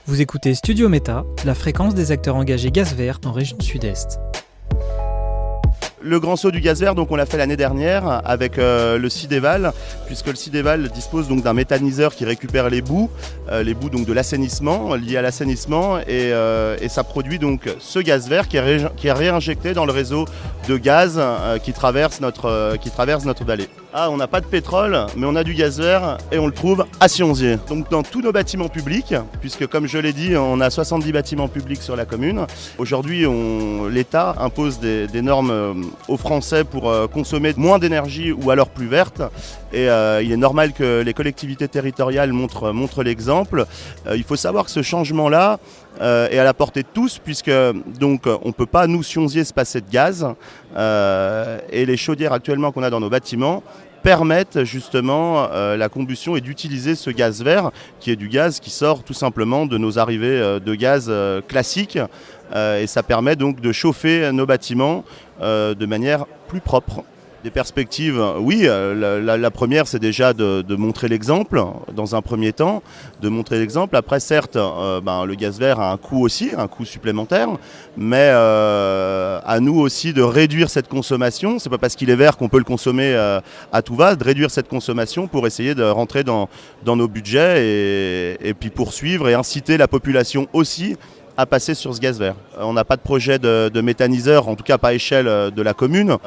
Vous écoutez Studio Méta, la fréquence des acteurs engagés gaz vert en région sud-est. Le grand saut du gaz vert, donc on l'a fait l'année dernière avec le Cidéval, puisque le Cidéval dispose donc d'un méthaniseur qui récupère les boues donc de l'assainissement, liés à l'assainissement, et ça produit donc ce gaz vert qui est réinjecté dans le réseau de gaz qui traverse notre vallée. Ah, on n'a pas de pétrole, mais on a du gaz vert et on le trouve à Sionzier. Donc dans tous nos bâtiments publics, puisque comme je l'ai dit, on a 70 bâtiments publics sur la commune. Aujourd'hui, l'État impose des normes aux Français pour consommer moins d'énergie ou alors plus verte. Et il est normal que les collectivités territoriales montrent l'exemple. Il faut savoir que ce changement-là est à la portée de tous, puisque donc on ne peut pas, nous, Sionzier, se passer de gaz. Et les chaudières actuellement qu'on a dans nos bâtiments permettent justement la combustion et d'utiliser ce gaz vert, qui est du gaz qui sort tout simplement de nos arrivées de gaz classiques. Et ça permet donc de chauffer nos bâtiments de manière plus propre. Des perspectives, oui, la première c'est déjà de montrer l'exemple dans un premier temps, de montrer l'exemple. Après certes, le gaz vert a un coût aussi, un coût supplémentaire, mais à nous aussi de réduire cette consommation. C'est pas parce qu'il est vert qu'on peut le consommer à tout va, de réduire cette consommation pour essayer de rentrer dans nos budgets et puis poursuivre et inciter la population aussi à passer sur ce gaz vert. On n'a pas de projet de méthaniseur, en tout cas pas à échelle de la commune.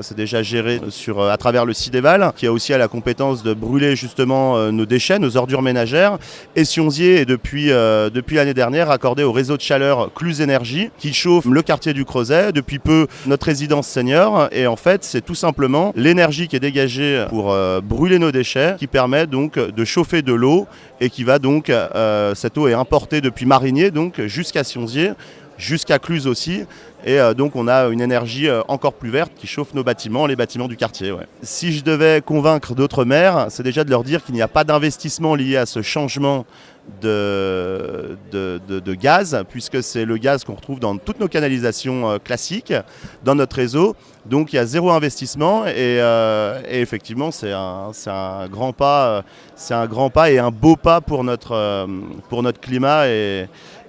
C'est déjà géré à travers le Cidéval, qui a aussi la compétence de brûler justement nos déchets, nos ordures ménagères. Et Sionzier est depuis l'année dernière accordé au réseau de chaleur Cluse Énergie, qui chauffe le quartier du Creuset, depuis peu notre résidence senior. Et en fait, c'est tout simplement l'énergie qui est dégagée pour brûler nos déchets, qui permet donc de chauffer de l'eau et qui va donc, cette eau est importée depuis Marigné, donc jusqu'à Sionzier, jusqu'à Cluse aussi, et donc on a une énergie encore plus verte qui chauffe nos bâtiments, les bâtiments du quartier. Ouais. Si je devais convaincre d'autres maires, c'est déjà de leur dire qu'il n'y a pas d'investissement lié à ce changement de gaz, puisque c'est le gaz qu'on retrouve dans toutes nos canalisations classiques, dans notre réseau. Donc il y a zéro investissement et effectivement c'est un grand pas et un beau pas pour notre climat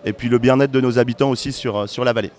et puis le bien-être de nos habitants aussi sur la vallée.